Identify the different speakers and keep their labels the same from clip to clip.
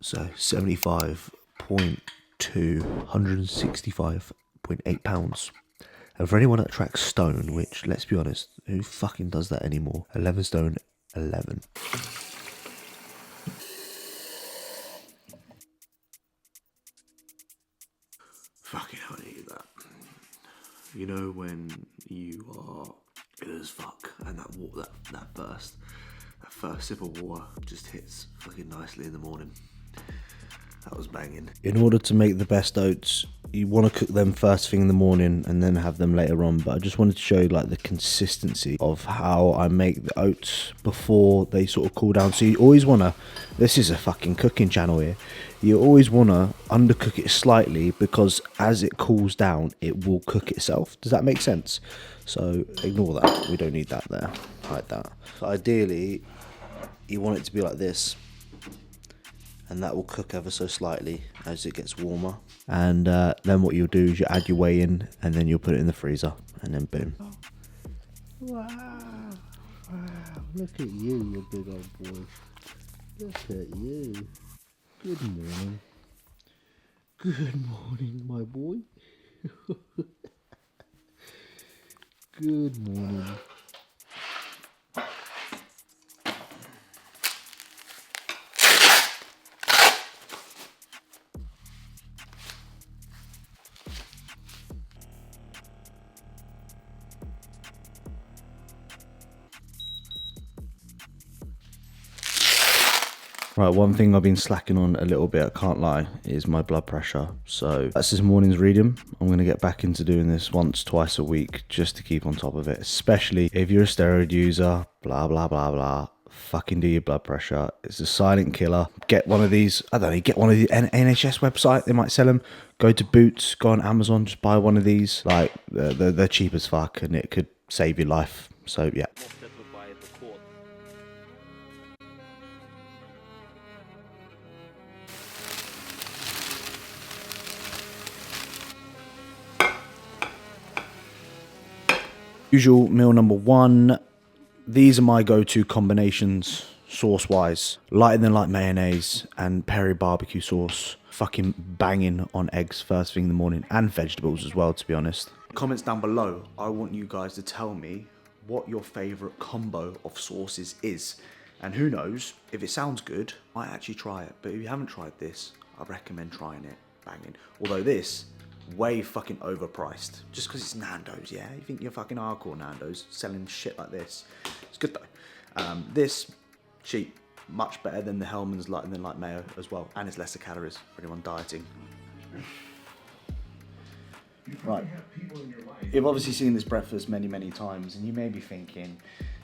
Speaker 1: So 75.2, 165.8 pounds. And for anyone that tracks stone, which, let's be honest, who fucking does that anymore? 11 stone, 11. Fucking hell, I need that. You know when you are ill as fuck and that first sip of water just hits fucking nicely in the morning. That was banging. In order to make the best oats, you want to cook them first thing in the morning and then have them later on. But I just wanted to show you like the consistency of how I make the oats before they sort of cool down. So you always want to, this is a fucking cooking channel here. You always want to undercook it slightly because as it cools down, it will cook itself. Does that make sense? So ignore that. We don't need that there. Like that. So ideally, you want it to be like this. And that will cook ever so slightly as it gets warmer. And then what you'll do is you add your whey in and then you'll put it in the freezer and then boom. Wow, wow, look at you, you big old boy. Look at you. Good morning. Good morning, my boy. Good morning. Right, one thing I've been slacking on a little bit, I can't lie, is my blood pressure. So that's this morning's reading. I'm going to get back into doing this once, twice a week just to keep on top of it. Especially if you're a steroid user, blah, blah, blah, blah. Fucking do your blood pressure. It's a silent killer. Get one of these, I don't know, get one of the NHS website. They might sell them. Go to Boots, go on Amazon, just buy one of these. Like, they're cheap as fuck and it could save your life. So, yeah. Usual meal number one. These are my go-to combinations sauce-wise. Lighter than light mayonnaise and peri barbecue sauce. Fucking banging on eggs first thing in the morning and vegetables as well, to be honest. Comments down below. I want you guys to tell me what your favourite combo of sauces is. And who knows, if it sounds good, I might actually try it. But if you haven't tried this, I recommend trying it. Banging. Although this, way fucking overpriced. Just because it's Nando's, yeah? You think you're fucking hardcore Nando's selling shit like this. It's good though. This, cheap. Much better than the Hellmann's Light and then like mayo as well. And it's lesser calories for anyone dieting. Right. You've obviously seen this breakfast many, many times and you may be thinking,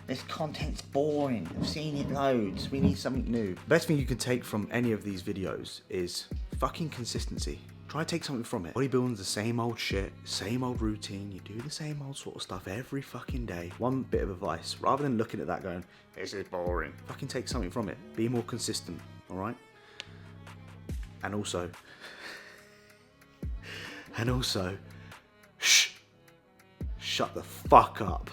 Speaker 1: this content's boring. I've seen it loads. We need something new. The best thing you can take from any of these videos is fucking consistency. Try to take something from it. Bodybuilding's the same old shit, same old routine. You do the same old sort of stuff every fucking day. One bit of advice, rather than looking at that going, this is boring. Fucking take something from it. Be more consistent, all right? And also, shut the fuck up.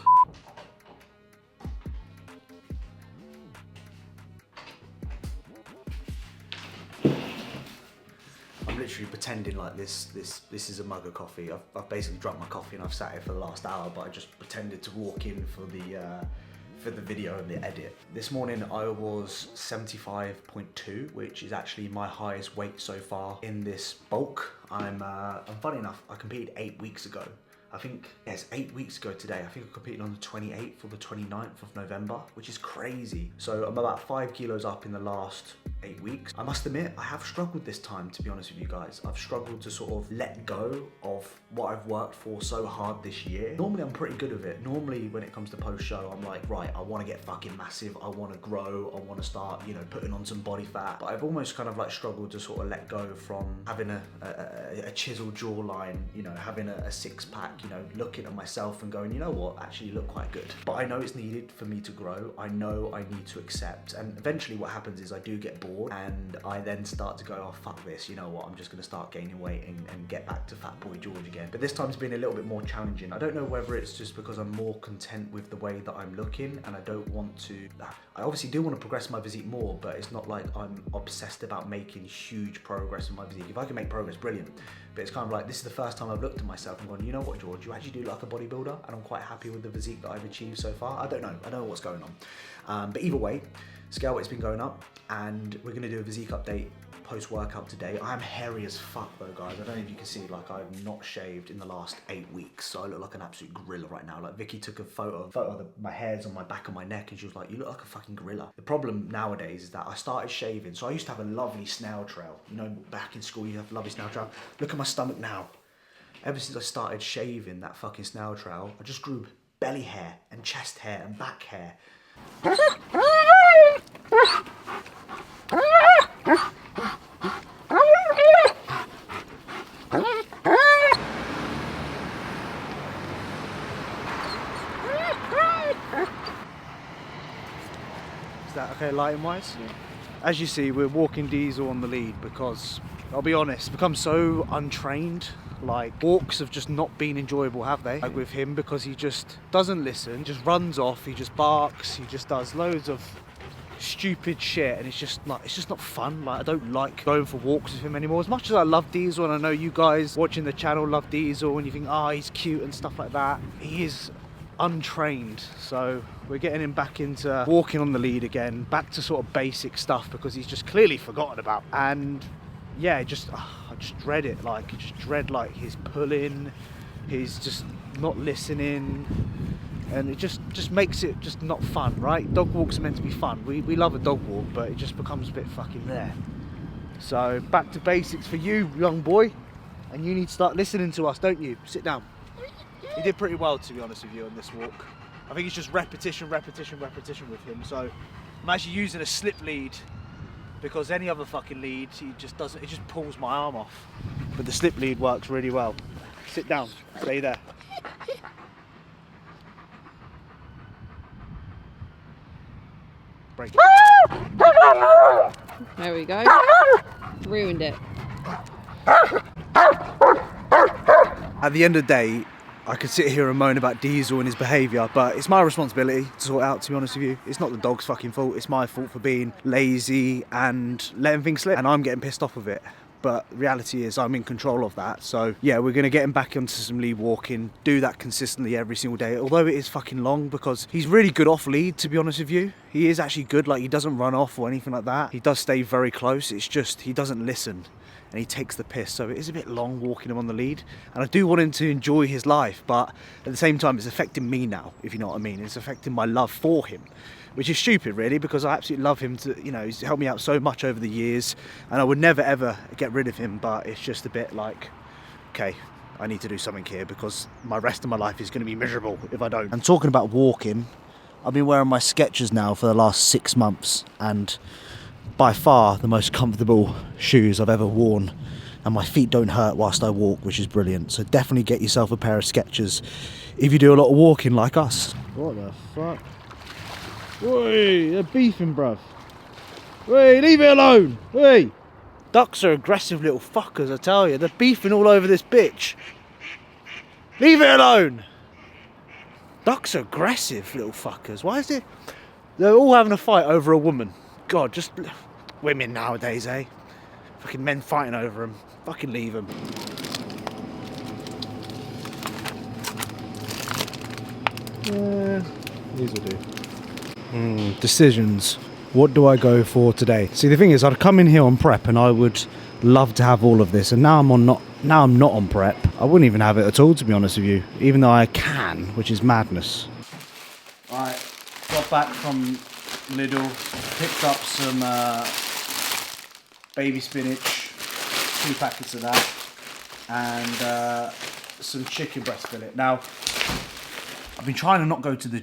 Speaker 1: I'm literally pretending like this is a mug of coffee. I've basically drunk my coffee and I've sat here for the last hour, but I just pretended to walk in for the video and the edit. This morning I was 75.2, which is actually my highest weight so far in this bulk. I'm funny enough, I competed 8 weeks ago. I think, yes, 8 weeks ago today. I think I competed on the 28th or the 29th of November, which is crazy. So I'm about 5 kilos up in the last 8 weeks. I must admit, I have struggled this time, to be honest with you guys. I've struggled to sort of let go of what I've worked for so hard this year. Normally, I'm pretty good with it. Normally, when it comes to post-show, I'm like, right, I want to get fucking massive. I want to grow. I want to start, you know, putting on some body fat. But I've almost kind of like struggled to sort of let go from having a chiseled jawline, you know, having a six-pack, you know, looking at myself and going, you know what, actually you look quite good. But I know it's needed for me to grow. I know I need to accept. And eventually what happens is I do get bored and I then start to go, oh, fuck this, you know what, I'm just gonna start gaining weight and get back to Fat Boy George again. But this time's been a little bit more challenging. I don't know whether it's just because I'm more content with the way that I'm looking and I don't want to, I obviously do want to progress my physique more, but it's not like I'm obsessed about making huge progress in my physique. If I can make progress, brilliant. But it's kind of like, this is the first time I've looked at myself and gone, you know what, George, you actually do look like a bodybuilder, and I'm quite happy with the physique that I've achieved so far. I don't know what's going on. But either way, scale weight's been going up, and we're gonna do a physique update post-workout today. I am hairy as fuck though, guys. I don't know if you can see, like, I've not shaved in the last 8 weeks, so I look like an absolute gorilla right now. Like, Vicky took a photo of my hairs on my back of my neck, and she was like, you look like a fucking gorilla. The problem nowadays is that I started shaving, so I used to have a lovely snail trail. You know, back in school you have a lovely snail trail. Look at my stomach now. Ever since I started shaving that fucking snail trail, I just grew belly hair and chest hair and back hair. Is that okay lighting wise? Yeah. As you see, we're walking Diesel on the lead because, I'll be honest, become so untrained. Like, walks have just not been enjoyable, have they? Like with him, because he just doesn't listen, just runs off, he just barks, he just does loads of stupid shit, and it's just not fun. Like, I don't like going for walks with him anymore. As much as I love Diesel, and I know you guys watching the channel love Diesel, and you think, oh, he's cute and stuff like that, he is untrained. So we're getting him back into walking on the lead again, back to sort of basic stuff, because he's just clearly forgotten about. And yeah, I just dread it. Like, I just dread like his pulling, he's just not listening, and it just makes it just not fun, right? Dog walks are meant to be fun. We love a dog walk, but it just becomes a bit fucking there. So back to basics for you, young boy, and you need to start listening to us, don't you? Sit down. He did pretty well, to be honest with you, on this walk. I think it's just repetition with him. So I'm actually using a slip lead, because any other fucking lead, it just pulls my arm off. But the slip lead works really well. Sit down, stay there. Break it.
Speaker 2: There we go. Ruined it.
Speaker 1: At the end of the day, I could sit here and moan about Diesel and his behaviour, but it's my responsibility to sort it out, to be honest with you. It's not the dog's fucking fault, it's my fault for being lazy and letting things slip, and I'm getting pissed off with it. But reality is I'm in control of that. So yeah, we're gonna get him back onto some lead walking, do that consistently every single day, although it is fucking long, because he's really good off lead, to be honest with you. He is actually good, like, he doesn't run off or anything like that. He does stay very close, it's just he doesn't listen. And he takes the piss, so it is a bit long walking him on the lead. And I do want him to enjoy his life, but at the same time, it's affecting me now, if you know what I mean. It's affecting my love for him, which is stupid, really, because I absolutely love him to, you know, he's helped me out so much over the years, and I would never, ever get rid of him, but it's just a bit like, okay, I need to do something here, because my rest of my life is going to be miserable if I don't. And talking about walking, I've been wearing my Skechers now for the last 6 months, and by far the most comfortable shoes I've ever worn, and my feet don't hurt whilst I walk, which is brilliant. So definitely get yourself a pair of Skechers if you do a lot of walking like us. What the fuck? Oi, they're beefing, bruv. Oi, leave it alone. Oi. Ducks are aggressive little fuckers, I tell you. They're beefing all over this bitch. Leave it alone. Ducks are aggressive little fuckers. Why is it? They're all having a fight over a woman. God, just women nowadays, eh? Fucking men fighting over them. Fucking leave them. These will do. Decisions. What do I go for today? See, the thing is, I'd come in here on prep and I would love to have all of this, and now I'm not on prep. I wouldn't even have it at all, to be honest with you, even though I can, which is madness. Alright, got back from Lidl, picked up some baby spinach, 2 packets of that, and some chicken breast fillet. Now, I've been trying to not go to the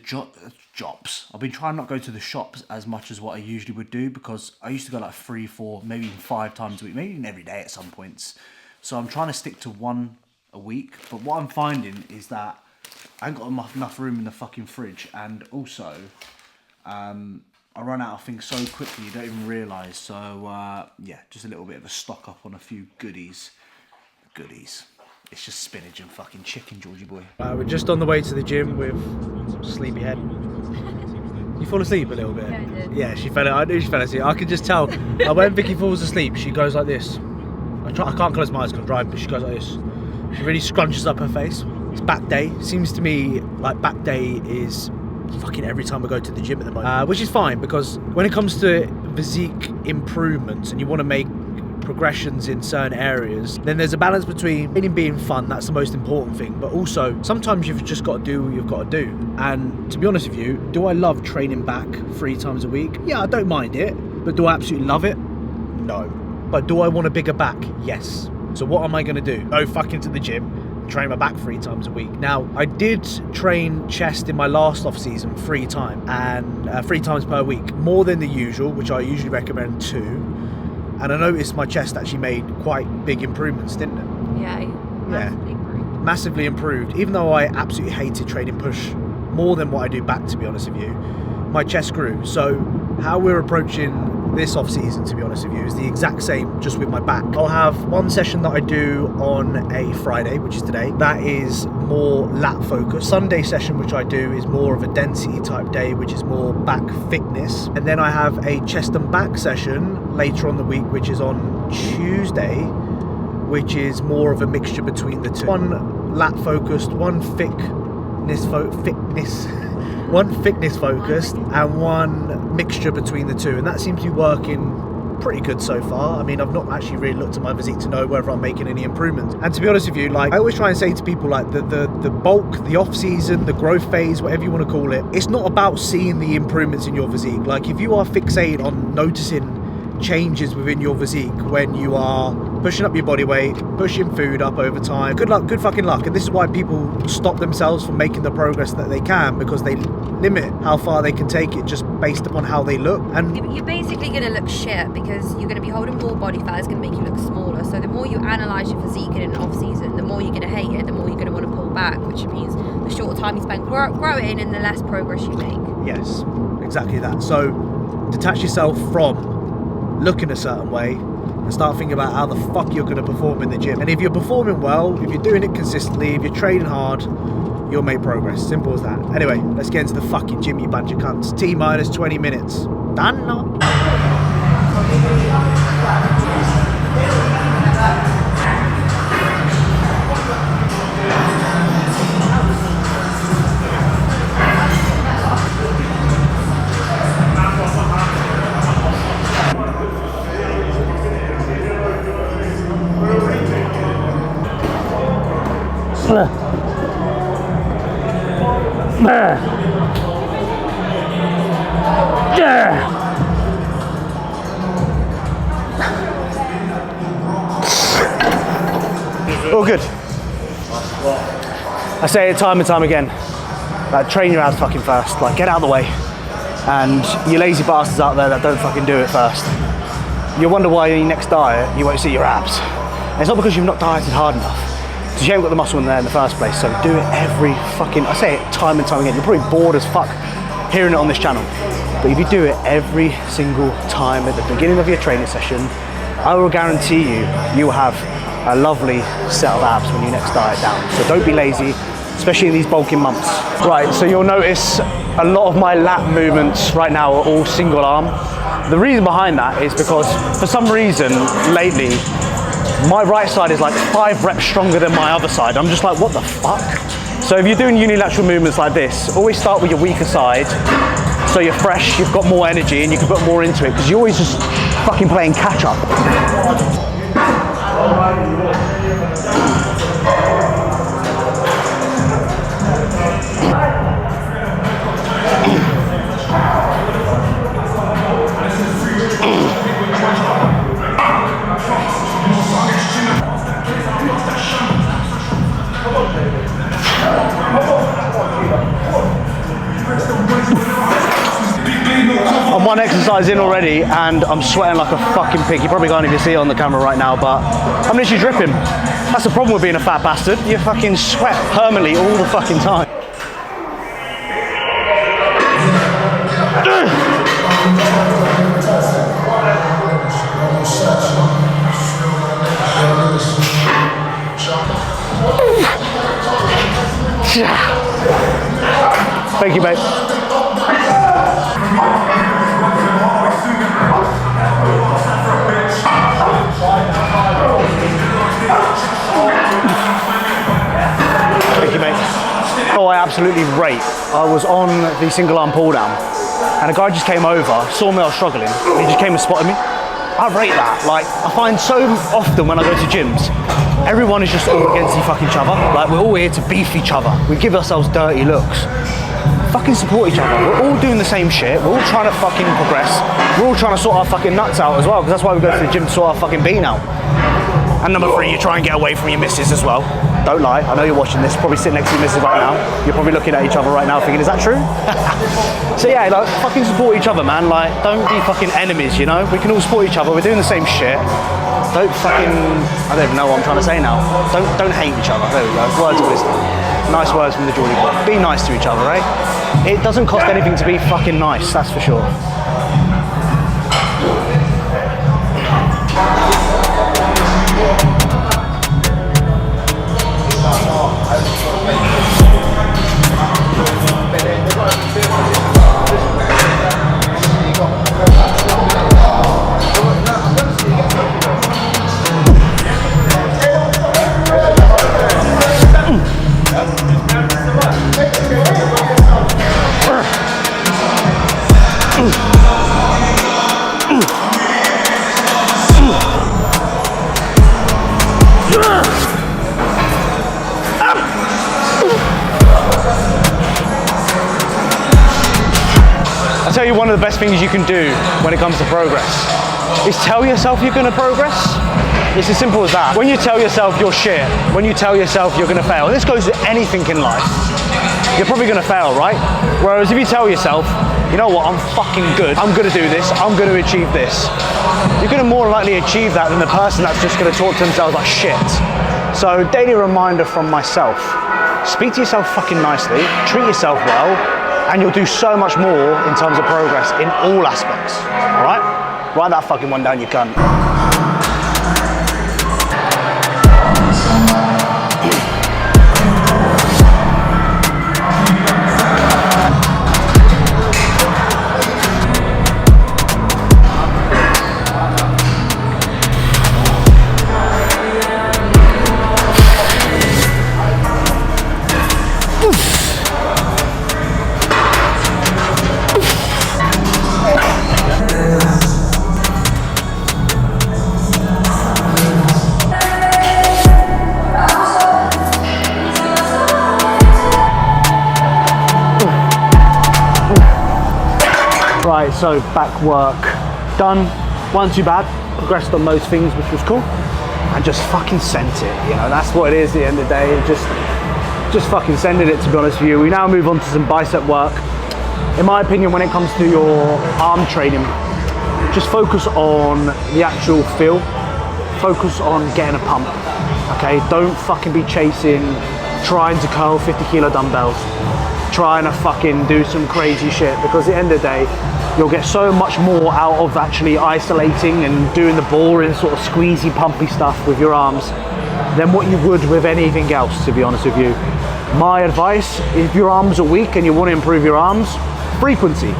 Speaker 1: I've been trying not to go to the shops as much as what I usually would do, because I used to go like 3, 4, maybe even 5 times a week, maybe even every day at some points. So I'm trying to stick to one a week. But what I'm finding is that I ain't got enough room in the fucking fridge, and also I run out of things so quickly you don't even realise. So yeah, just a little bit of a stock up on a few goodies. It's just spinach and fucking chicken, Georgie boy. We're just on the way to the gym with sleepyhead. You fall asleep a little bit?
Speaker 2: Yeah, I did.
Speaker 1: Yeah, she fell. I knew she fell asleep. I could just tell. When Vicky falls asleep, she goes like this. I can't close my eyes 'cause I'm driving, but she goes like this. She really scrunches up her face. It's back day. Seems to me like back day is fucking every time I go to the gym at the moment. Which is fine, because when it comes to physique improvements and you want to make progressions in certain areas, then there's a balance between training being fun, that's the most important thing, but also sometimes you've just got to do what you've got to do. And to be honest with you, do I love training back 3 times a week? Yeah, I don't mind it, but do I absolutely love it? No. But do I want a bigger back? Yes. So what am I going to do? Go fucking to the gym, train my back 3 times a week. Now, I did train chest in my last off season 3 times, and 3 times per week, more than the usual, which I usually recommend 2. And I noticed my chest actually made quite big improvements, didn't it?
Speaker 2: Yeah, massively improved.
Speaker 1: Massively improved. Even though I absolutely hated training push more than what I do back, to be honest with you, my chest grew. So how we're approaching this off season, to be honest with you, is the exact same, just with my back. I'll have one session that I do on a Friday, which is today. That is more lat focused. Sunday session, which I do, is more of a density type day, which is more back thickness. And then I have a chest and back session later on the week, which is on Tuesday, which is more of a mixture between the two. One lat focused, one thickness focused, and one mixture between the two, and that seems to be working pretty good so far. I mean, I've not actually really looked at my physique to know whether I'm making any improvements. And to be honest with you, like I always try and say to people, like the bulk, the off season, the growth phase, whatever you want to call it, it's not about seeing the improvements in your physique. Like if you are fixated on noticing changes within your physique when you are pushing up your body weight, pushing food up over time, good luck, good fucking luck. And this is why people stop themselves from making the progress that they can, because they limit how far they can take it just based upon how they look. And
Speaker 2: you're basically going to look shit because you're going to be holding more body fat. It's going to make you look smaller. So the more you analyse your physique in an off season, the more you're going to hate it, the more you're going to want to pull back, which means the shorter time you spend growing and the less progress you make.
Speaker 1: Yes, exactly that. So detach yourself from looking a certain way and start thinking about how the fuck you're going to perform in the gym. And if you're performing well, if you're doing it consistently, if you're training hard, you'll make progress. Simple as that. Anyway, let's get into the fucking gym, you bunch of cunts. T-minus 20 minutes. Done. All good. I say it time and time again, like train your abs fucking first, like get out of the way. And you lazy bastards out there that don't fucking do it first, you'll wonder why in your next diet you won't see your abs. And it's not because you've not dieted hard enough, because you haven't got the muscle in there in the first place. So do it every fucking, I say it time and time again, you're probably bored as fuck hearing it on this channel, but if you do it every single time at the beginning of your training session, I will guarantee you, you will have a lovely set of abs when you next diet down. So don't be lazy, especially in these bulking months. Right, so you'll notice a lot of my lat movements right now are all single arm. The reason behind that is because for some reason lately, my right side is like 5 reps stronger than my other side. I'm just like, what the fuck? So if you're doing unilateral movements like this, always start with your weaker side, so you're fresh, you've got more energy and you can put more into it, because you're always just fucking playing catch up. On one exercise
Speaker 3: exercise in already and I'm sweating like a fucking pig. You probably can't even see it on the camera right now, but I'm literally dripping. That's the problem with being a fat bastard. You fucking sweat permanently all the fucking time. Thank you, babe. Thank you, mate. Oh, I absolutely rate. I was on the single arm pull down and a guy just came over, saw me, I was struggling, and he just came and spotted me. I rate that. Like, I find so often when I go to gyms, everyone is just all against each other. Like, we're all here to beef each other. We give ourselves dirty looks. Fucking support each other. We're all doing the same shit. We're all trying to fucking progress. We're all trying to sort our fucking nuts out as well, because that's why we go to the gym, to sort our fucking bean out. And number 3, you try and get away from your missus as well. Don't lie, I know you're watching this, probably sitting next to your missus right now. You're probably looking at each other right now thinking, is that true? So yeah, like, fucking support each other, man. Like, don't be fucking enemies, you know? We can all support each other, we're doing the same shit. Don't fucking, I don't even know what I'm trying to say now. Don't hate each other. There we go, words of wisdom. Nice words from the Geordie boy. Be nice to each other, right? It doesn't cost anything to be fucking nice, that's for sure. I'll tell you one of the best things you can do when it comes to progress is tell yourself you're going to progress. It's as simple as that. When you tell yourself you're shit, when you tell yourself you're going to fail, and this goes to anything in life, you're probably going to fail, right? Whereas if you tell yourself, you know what, I'm fucking good, I'm going to do this, I'm going to achieve this, you're going to more likely achieve that than the person that's just going to talk to themselves like shit. So, daily reminder from myself, speak to yourself fucking nicely, treat yourself well, and you'll do so much more in terms of progress in all aspects, all right? Write that fucking one down, you cunt. Right, so back work done, wasn't too bad, progressed on most things, which was cool, and just fucking sent it, you know, that's what it is at the end of the day, just fucking sending it, to be honest with you. We now move on to some bicep work. In my opinion, when it comes to your arm training, just focus on the actual feel, focus on getting a pump, okay? Don't fucking be chasing, trying to curl 50 kilo dumbbells, trying to fucking do some crazy shit, because at the end of the day, you'll get so much more out of actually isolating and doing the boring sort of squeezy, pumpy stuff with your arms than what you would with anything else, to be honest with you. My advice, if your arms are weak and you want to improve your arms, frequency.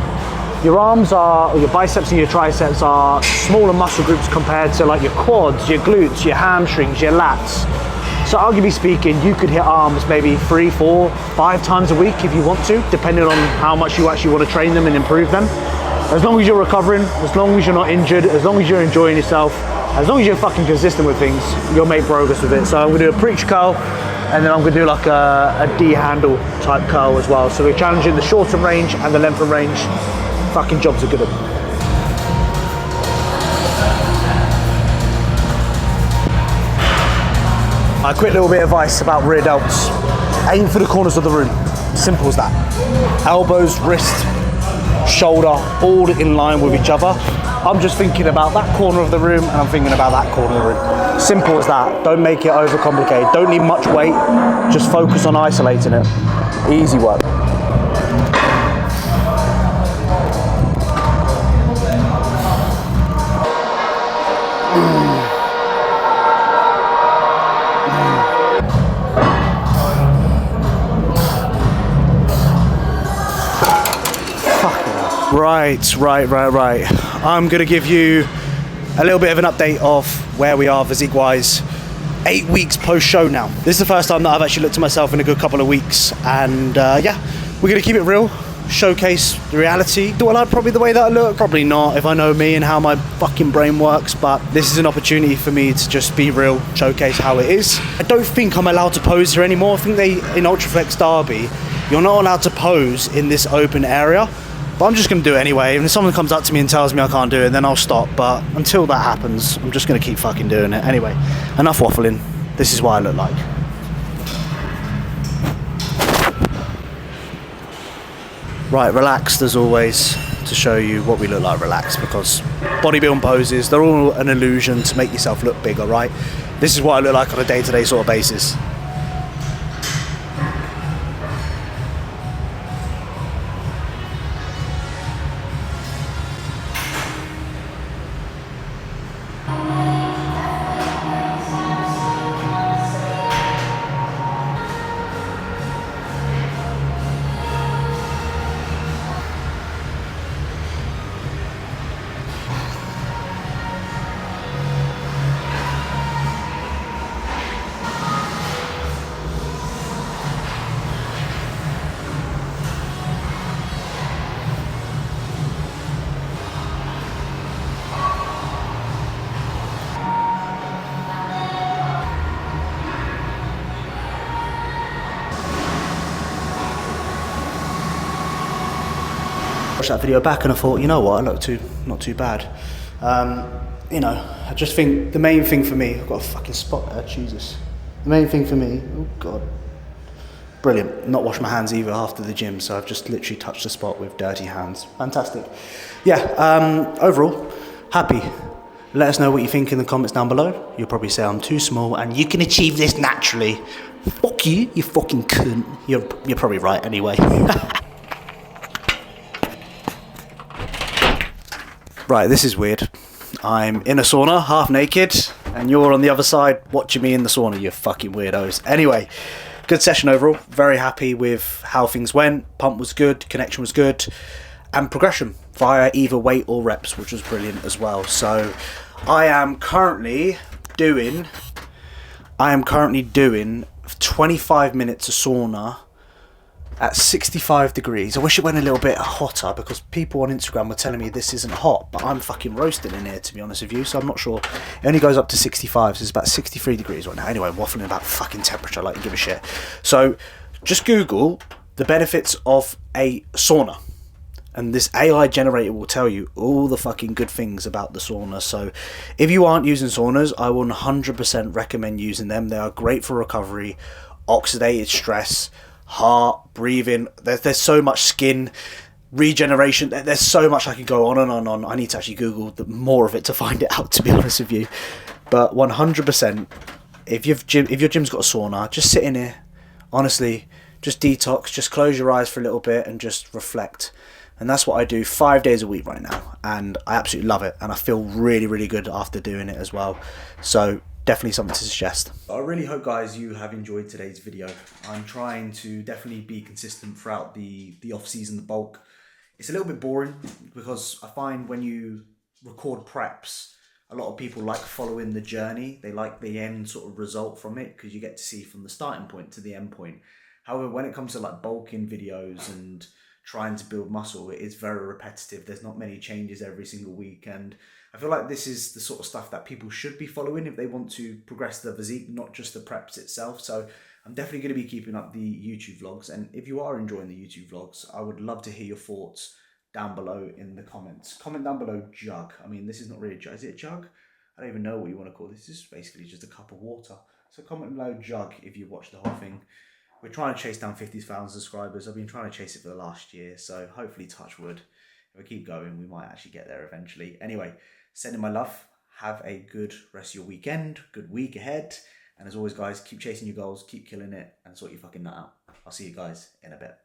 Speaker 3: Your arms are, or your biceps and your triceps are smaller muscle groups compared to like your quads, your glutes, your hamstrings, your lats. So arguably speaking, you could hit arms maybe 3, 4, 5 times a week if you want to, depending on how much you actually want to train them and improve them. As long as you're recovering, as long as you're not injured, as long as you're enjoying yourself, as long as you're fucking consistent with things, you'll make progress with it. So I'm gonna do a preach curl, and then I'm gonna do like a D handle type curl as well. So we're challenging the shorter range and the length of range. Fucking jobs are good at them. A quick little bit of advice about rear delts. Aim for the corners of the room. Simple as that. Elbows, wrist, shoulder, all in line with each other. I'm just thinking about that corner of the room and I'm thinking about that corner of the room. Simple as that. Don't make it overcomplicated. Don't need much weight. Just focus on isolating it. Easy work. Right. I'm gonna give you a little bit of an update of where we are physique-wise. 8 weeks post-show now. This is the first time that I've actually looked at myself in a good couple of weeks, and yeah, we're gonna keep it real, showcase the reality. Do I like probably the way that I look? Probably not, if I know me and how my fucking brain works, but this is an opportunity for me to just be real, showcase how it is. I don't think I'm allowed to pose here anymore. I think in Ultraflex Derby, you're not allowed to pose in this open area. But I'm just going to do it anyway, and if someone comes up to me and tells me I can't do it, then I'll stop. But until that happens, I'm just going to keep fucking doing it. Anyway, enough waffling. This is what I look like. Right, relaxed as always, to show you what we look like relaxed, because bodybuilding poses, they're all an illusion to make yourself look bigger, right? This is what I look like on a day-to-day sort of basis. Watched that video back and I thought, you know what, I look not too bad. You know, I just think the main thing for me, I've got a fucking spot there, Jesus. The main thing for me, oh God, brilliant. Not washed my hands either after the gym, so I've just literally touched the spot with dirty hands. Fantastic. Yeah, overall, happy. Let us know what you think in the comments down below. You'll probably say I'm too small and you can achieve this naturally. Fuck you, you fucking cunt. You're probably right anyway. Right, this is weird. I'm in a sauna, half naked, and you're on the other side watching me in the sauna, you fucking weirdos. Anyway, good session overall. Very happy with how things went. Pump was good, connection was good, and progression via either weight or reps, which was brilliant as well. So I am currently doing 25 minutes of sauna at 65 degrees. I wish it went a little bit hotter, because people on Instagram were telling me this isn't hot, but I'm fucking roasting in here, to be honest with you, so I'm not sure. It only goes up to 65, so it's about 63 degrees right now. Anyway, I'm waffling about fucking temperature like you give a shit. So just Google the benefits of a sauna, and this AI generator will tell you all the fucking good things about the sauna. So if you aren't using saunas, I will 100% recommend using them. They are great for recovery, oxidated stress, heart, breathing. There's so much, skin regeneration. There's so much. I can go on and on and on. I need to actually Google more of it to find it out, to be honest with you. But 100%, if your gym's got a sauna, just sit in here, honestly, just detox, just close your eyes for a little bit and just reflect. And that's what I do 5 days a week right now, and I absolutely love it, and I feel really, really good after doing it as well. So definitely something to suggest. I really hope, guys, you have enjoyed today's video. I'm trying to definitely be consistent throughout the off-season, the bulk. It's a little bit boring, because I find when you record preps, a lot of people like following the journey. They like the end sort of result from it, because you get to see from the starting point to the end point. However, when it comes to like bulking videos and trying to build muscle, it is very repetitive. There's not many changes every single week, and I feel like this is the sort of stuff that people should be following if they want to progress their physique, not just the preps itself. So I'm definitely going to be keeping up the YouTube vlogs, and if you are enjoying the YouTube vlogs, I would love to hear your thoughts down below in the comments. Comment down below jug. I mean, this is not really a jug. Is it a jug? I don't even know what you want to call this. This is basically just a cup of water. So comment below jug if you watched the whole thing. We're trying to chase down 50,000 subscribers. I've been trying to chase it for the last year, so hopefully, touch wood,
Speaker 4: if we keep going, we might actually get there eventually. Anyway, sending my love. Have a good rest of your weekend, good week ahead. And as always, guys, keep chasing your goals, keep killing it, and sort your fucking nut out. I'll see you guys in a bit.